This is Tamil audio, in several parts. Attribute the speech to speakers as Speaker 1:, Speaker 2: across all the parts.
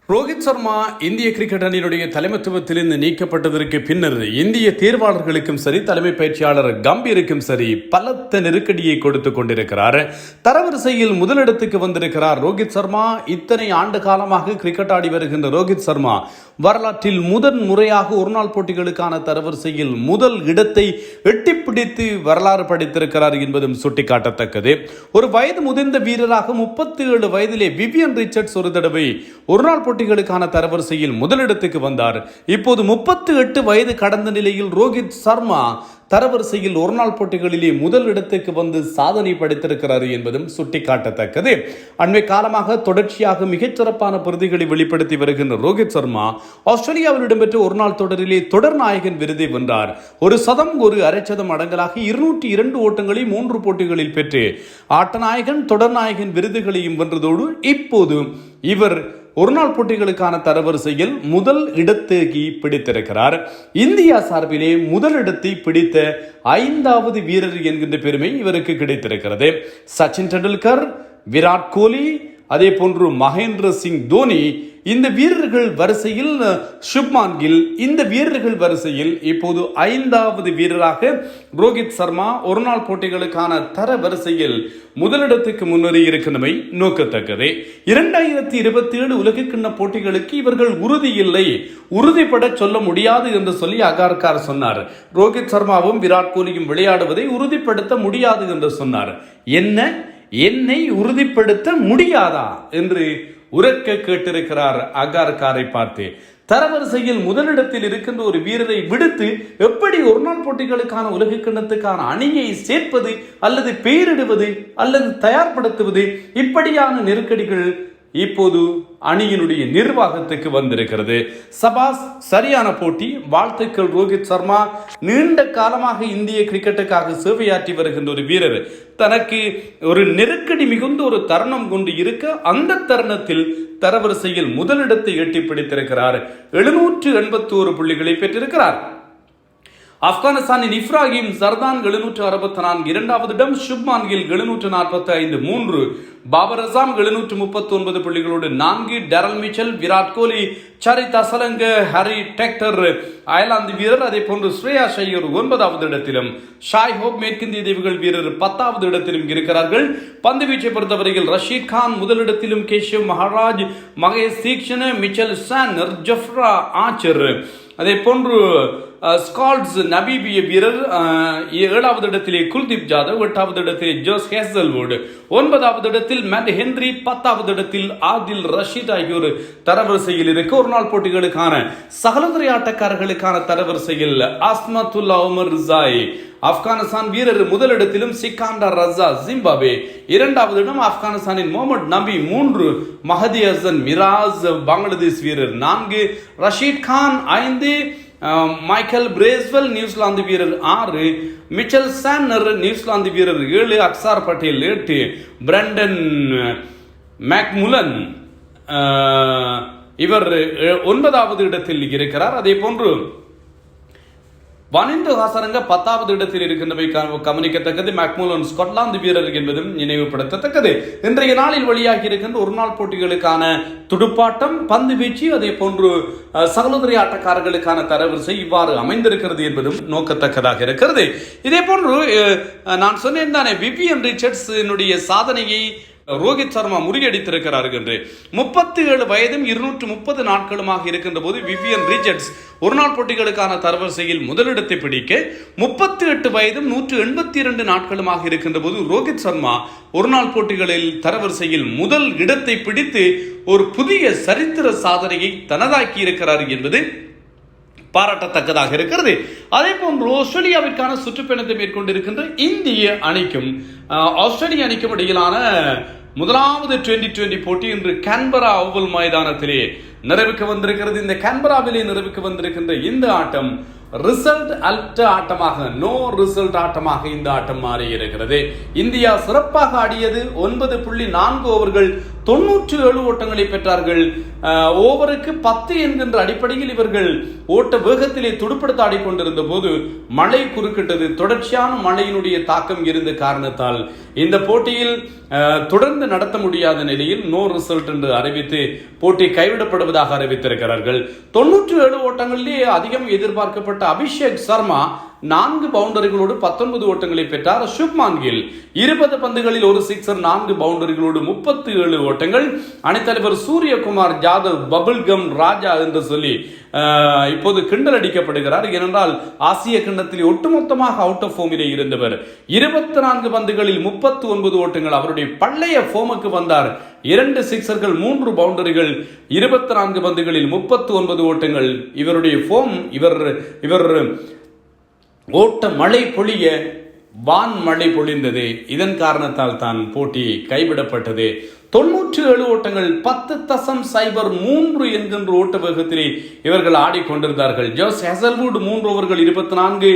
Speaker 1: ரோஹித் சர்மா இந்திய கிரிக்கெட் அணியினுடைய தலைமைத்துவத்திலிருந்து நீக்கப்பட்டதற்கு பின்னர் இந்திய தேர்வாளர்களுக்கும் சரி தலைமை பயிற்சியாளர் கம்பீருக்கும் சரி பலத்த நெருக்கடியை கொடுத்து கொண்டிருக்கிறார். தரவரிசையில் முதலிடத்துக்கு வந்திருக்கிறார் ரோஹித் சர்மா. இத்தனை ஆண்டு காலமாக கிரிக்கெட் ஆடி வருகின்ற ரோஹித் சர்மா வரலாற்றில் முதன் முறையாக ஒருநாள் போட்டிகளுக்கான தரவரிசையில் முதல் இடத்தை எட்டிப்பிடித்து வரலாறு படைத்திருக்கிறார் என்பதும் சுட்டிக்காட்டத்தக்கது. ஒரு வயது முதிர்ந்த வீரராக 37 வயதிலே விவியன் ரிச்சர்ட்ஸ் ஒரு தடவை ஒருநாள் போட்டிகளுக்கான தரவரிசையில் முதலிடத்துக்கு வந்தார். இப்போது 38 வயது கடந்த நிலையில் ரோஹித் சர்மா தரவரிசையில் ஒருநாள் போட்டிகளிலே முதல் இடத்துக்கு வந்து சாதனை படைத்திருக்கிறார் என்பதும் சுட்டிக்காட்டத்தக்கது. அண்மை காலமாக தொடர்ச்சியாக மிகச்சிறப்பான பிரதிகளை வெளிப்படுத்தி வருகின்ற ரோஹித் சர்மா ஆஸ்திரேலியாவில் இடம்பெற்ற ஒருநாள் தொடரிலே தொடர் நாயகன் விருதை வென்றார். ஒரு சதம் ஒரு அரைச்சதம் அடங்கலாக 202 ஓட்டங்களை 3 போட்டிகளில் பெற்று ஆட்டநாயகன் தொடர் நாயகன் விருதுகளையும் வென்றதோடு இப்போது இவர் ஒருநாள் போட்டிகளுக்கான தரவரிசையில் முதல் இடத்தை பிடித்திருக்கிறார். இந்தியா சார்பிலே முதலிடத்தை பிடித்த 5வது வீரர் என்கின்ற பெருமை இவருக்கு கிடைத்திருக்கிறது. சச்சின் டெண்டுல்கர், விராட் கோலி, அதே போன்று மகேந்திர சிங் தோனி, இந்த வீரர்கள் வரிசையில் சுப்மான் கில், இந்த வீரர்கள் வரிசையில் இப்போது 5வது வீரராக ரோஹித் சர்மா ஒருநாள் போட்டிகளுக்கான தர வரிசையில் முதலிடத்துக்கு முன்னேறி இருக்கின்றமை நோக்கத்தக்கது. 2027 உலகக்கிண்ண போட்டிகளுக்கு இவர்கள் உறுதி இல்லை, உறுதிப்பட சொல்ல முடியாது என்று சொல்லி அகார்கார் சொன்னார். ரோஹித் சர்மாவும் விராட் கோலியும் விளையாடுவதை உறுதிப்படுத்த முடியாது என்று சொன்னார். என்னை உறுதிப்படுத்த முடியாதா என்று உரக்க கேட்டிருக்கிறார் அகார்காரை பார்த்து. தரவரிசையில் முதலிடத்தில் இருக்கின்ற ஒரு வீரரை விடுத்து எப்படி ஒருநாள் போட்டிகளுக்கான உலக கிண்ணத்துக்கான அணியை சேர்ப்பது அல்லது பெயரிடுவது அல்லது தயார்படுத்துவது, இப்படியான நெருக்கடிகள் இப்போது அணியினுடைய நிர்வாகத்துக்கு வந்திருக்கிறது. சபாஸ், சரியான போட்டி, வாழ்த்துக்கள் ரோஹித் சர்மா. நீண்ட காலமாக இந்திய கிரிக்கெட்டுக்காக சேவையாற்றி வருகின்ற ஒரு வீரர் தனக்கு ஒரு நெருக்கடி மிகுந்த ஒரு தருணம் கொண்டு இருக்க அந்த தருணத்தில் தரவரிசையில் முதலிடத்தை எட்டி பிடித்திருக்கிறார். 781 புள்ளிகளை பெற்றிருக்கிறார். ஆப்கானிஸ்தானின் இப்ராஹிம் சர்தான் 764, 2வது இடம் சுப்மான் கில் 745, 3 பாபர் அசாம் 739 புள்ளிகளோடு 4, Daryl Mitchell, Virat Kohli, Charith Asalanka, Harry Tector Ireland வீரர், அதே போன்று ஸ்ரேயா ஷையர் 9வது இடத்திலும், ஷாய் ஹோப் மேற்கிந்திய தீவுகள் வீரர் 10வது இடத்திலும் இருக்கிறார்கள். பந்து வீச்சை பொறுத்தவரையில் ரஷீத் கான் முதலிடத்திலும், கேஷவ் மகாராஜ், மகேஷ் தீக்ஷண, மிச்சல் சானர், ஜஃப்ரா ஆச்சர், அதே போன்று ஸ்கால்ட்ஸ் நபீபிய வீரர் 7வது இடத்திலே குல்தீப் ஜாதவ், 8வது இடத்திலே ஜோஸ் ஹேசல்வுட், 9வது இடத்தில் மேட் ஹென்ரி, 10வது இடத்தில் ஆதில் ரஷீத் ஆகியோர் தரவரிசையில் இருக்க ஒருநாள் போட்டிகளுக்கான சகலதுறை ஆட்டக்காரர்களுக்கான தரவரிசையில் அஸ்மத்துல்லா உமர் ரிசாய் ஆப்கானிஸ்தான் வீரர் முதலிடத்திலும், சிக்காண்டர் ரஸா ஜிம்பாப்வே 2வது இடம், ஆப்கானிஸ்தானின் முகமது நபி 3, மஹதி ஹசன் மிராஸ் பங்களாதேஷ் வீரர் 4, Rashid Khan 5, Michael Bracewell New Zealand வீரர் 6, மிச்சல் சானர் நியூசிலாந்து வீரர் 7, அக்சார் பட்டேல் 8, பிரண்டன் மேக்முலன் இவர் 9வது இடத்தில் இருக்கிறார். அதே போன்று வனிந்து ஹாசரங்க 10வது இடத்தில் இருக்கின்றவை கவனிக்கத்தக்கது. மேக்முலன் ஸ்காட்லாந்து வீரர் என்பதும் நினைவுபடுத்தத்தக்கது. இன்றைய நாளில் வெளியாகி இருக்கின்ற ஒருநாள் போட்டிகளுக்கான துடுப்பாட்டம், பந்து வீச்சு, அதே போன்று சகோதரி ஆட்டக்காரர்களுக்கான தரவரிசை இவ்வாறு அமைந்திருக்கிறது என்பதும் நோக்கத்தக்கதாக இருக்கிறது. இதே போன்று நான் சொன்னேன் தானே, விவியன் ரிச்சர்ட்ஸ் சாதனையை ரோஹித் சர்மா முறியடித்திருக்கிறார் என்று. 37 வயதும் 230 நாட்களுமாக இருக்கின்ற போது விவியன் ரிச்சர்ட்ஸ் ஒருநாள் போட்டிகளுக்கான தரவரிசையில் முதலிடத்தை பிடிக்க 38 வயதும் 182 நாட்களுமாக இருக்கின்ற போது ரோஹித் சர்மா ஒருநாள் போட்டிகளில் தரவரிசையில் முதல் இடத்தை பிடித்து ஒரு புதிய சரித்திர சாதனையை தனதாக்கி இருக்கிறார் என்பது பாராட்டத்தக்கதாக இருக்கிறது. அதே போன்று ஆஸ்திரேலியாவிற்கான சுற்றுப்பயணத்தை மேற்கொண்டிருக்கின்ற இந்திய அணிக்கும் ஆஸ்திரேலிய அணிக்கும் இடையிலான முதலாவது 2020 போட்டி இன்று கான்பரா ஓவல் மைதானத்திலே நிறைவுக்கு வந்திருக்கிறது. இந்த கான்பராவிலே நிறைவுக்கு வந்திருக்கின்ற இந்த ஆட்டம் ரிசல்ட் அல்ட ஆட்டமாக, நோ ரிசல்ட் ஆட்டமாக இந்த ஆட்டம் மாறி இருக்கிறது. இந்தியா சிறப்பாக ஆடியது. 9.4 ஓவர்கள் 97 ஓட்டங்களை பெற்றார்கள். ஓவருக்கு 10 என்கின்ற அடிப்படையில் இவர்கள் ஓட்ட வேகத்திலே துடுப்படுத்த ஆடிக்கொண்டிருந்த போது மழை குறுக்கிட்டது. தொடர்ச்சியான மழையினுடைய தாக்கம் இருந்த காரணத்தால் இந்த போட்டியில் தொடர்ந்து நடத்த முடியாத நிலையில் நோ ரிசல்ட் என்று அறிவித்து போட்டி கைவிடப்படுவதாக அறிவித்திருக்கிறார்கள். 97 ஓட்டங்களிலே அதிகம் எதிர்பார்க்கப்பட்ட அபிஷேக் சர்மா 4 பவுண்டரிகளோடு 19 ஓட்டங்களை பெற்றார். சுப்மான் கில் 20 பந்துகளில் ஒரு சிக்ஸர், 4 பவுண்டரிகளோடு 37 ஓட்டங்கள். அணித்தலைவர் சூரியகுமார் ஜாதவ் பபிள்கம் ராஜா என்று சொல்லி இப்போது கிண்டல் அடிக்கப்படுகிறார். ஏனென்றால் ஆசிய கிண்ணத்தில் ஒட்டுமொத்தமாக அவுட் ஆஃப் ஃபோமிலே இருந்தவர். 24 பந்துகளில் 39 ஓட்டங்கள். அவருடைய பழைய ஃபோமுக்கு வந்தார். 2 சிக்ஸர்கள், 3 பவுண்டரிகள், 24 பந்துகளில் 39 ஓட்டங்கள். இவருடைய ஃபோம் இவர் ஓட்ட மழை பொழிய வான் மழை பொழிந்தது. இதன் காரணத்தால் தான் போட்டி கைவிடப்பட்டது. 97 ஓட்டங்கள், 10.03 என்கின்ற ஓட்ட வேகத்திலே இவர்கள் ஆடிக்கொண்டிருந்தார்கள். ஜோஸ் ஹெசல்வுட் 3 ஓவர்கள் 24,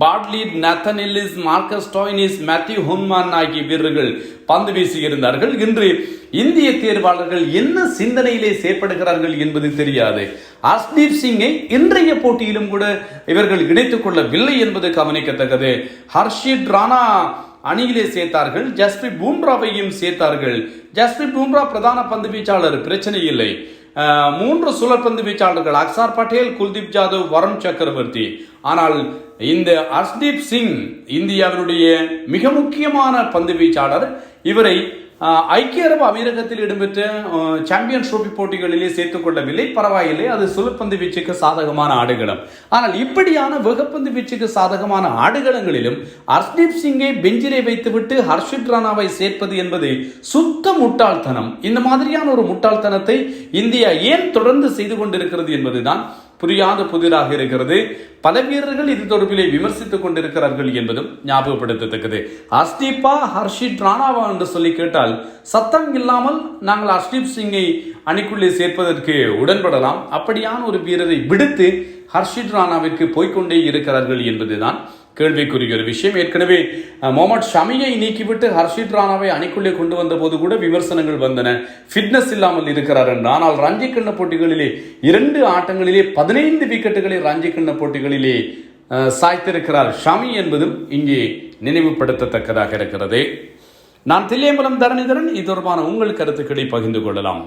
Speaker 1: Bartlett, Nathan Ellis, Marcus Stoinis, Matthew Kuhnemann ஆகிய வீரர்கள் பந்து வீசியிருந்தார்கள். இன்று இந்திய தேர்வாளர்கள் என்ன சிந்தனையிலே செயற்படுகிறார்கள் என்பது தெரியாது. ஹர்ஷ்தீப் சிங்கை இன்றைய போட்டியிலும் கூட இவர்கள் இணைத்துக் கொள்ளவில்லை என்பது கவனிக்கத்தக்கது. ஹர்ஷித் ராணா அணியிலே சேர்த்தார்கள். ஜஸ்பிரீத் பும்ராவையும் சேர்த்தார்கள். ஜஸ்பிரீத் பும்ரா பிரதான பந்து வீச்சாளர், பிரச்சனை இல்லை. 3 சுழற்பந்து வீச்சாளர்கள் அக்சார் பட்டேல், குல்தீப் ஜாதவ், வருண் சக்கரவர்த்தி. ஆனால் இந்த ஹர்ஷ்தீப் சிங் இந்தியாவினுடைய மிக முக்கியமான பந்து வீச்சாளர். இவரை ஐக்கிய அரபு அமீரகத்தில் இடம்பெற்ற சாம்பியன்ஸ் ட்ரோபி போட்டிகளிலே சேர்த்துக் கொள்ளவில்லை. பரவாயில்லை, அது சுழற்பந்து வீச்சுக்கு சாதகமான ஆடுகளம். ஆனால் இப்படியான வேகப்பந்து வீச்சுக்கு சாதகமான ஆடுகளங்களிலும் ஹர்ஷ்தீப் சிங்கை பெஞ்சிலே வைத்துவிட்டு ஹர்ஷித் ராணாவை சேர்ப்பது என்பது சுத்த முட்டாள்தனம். இந்த மாதிரியான ஒரு முட்டாள்தனத்தை இந்தியா ஏன் தொடர்ந்து செய்து கொண்டிருக்கிறது என்பதுதான் புரியாத புதிராக இருக்கிறது. பல வீரர்கள் இது தொடர்பிலே விமர்சித்துக் கொண்டிருக்கிறார்கள் என்பதும் ஞாபகப்படுத்தத்தக்கது. ஹர்ஷ்தீப்பா ஹர்ஷித் ராணாவா என்று சொல்லி கேட்டால் சத்தம் இல்லாமல் நாங்கள் ஹர்ஷ்தீப் சிங்கை அணிக்குள்ளே சேர்ப்பதற்கு உடன்படலாம். அப்படியான ஒரு வீரரை விடுத்து ஹர்ஷித் ராணாவிற்கு போய்கொண்டே இருக்கிறார்கள் என்பதுதான் கேள்விக்குரிய ஒரு விஷயம். ஏற்கனவே முகமது ஷமியை நீக்கிவிட்டு ஹர்ஷித் ராணாவை அணிக்குள்ளே கொண்டு வந்த போது கூட விமர்சனங்கள் வந்தன, ஃபிட்னஸ் இல்லாமல் இருக்கிறார் என்று. ஆனால் ரஞ்சி கிண்ண போட்டிகளிலே 2 ஆட்டங்களிலே 15 விக்கெட்டுகளை ரஞ்சி கிண்ண போட்டிகளிலே சாய்த்திருக்கிறார் ஷமி என்பதும் இங்கே நினைவுபடுத்தத்தக்கதாக இருக்கிறது. நான் தில்லையம்பலம் தரணிதரன். இது தொடர்பான உங்கள் கருத்துக்களை பகிர்ந்து கொள்ளலாம்.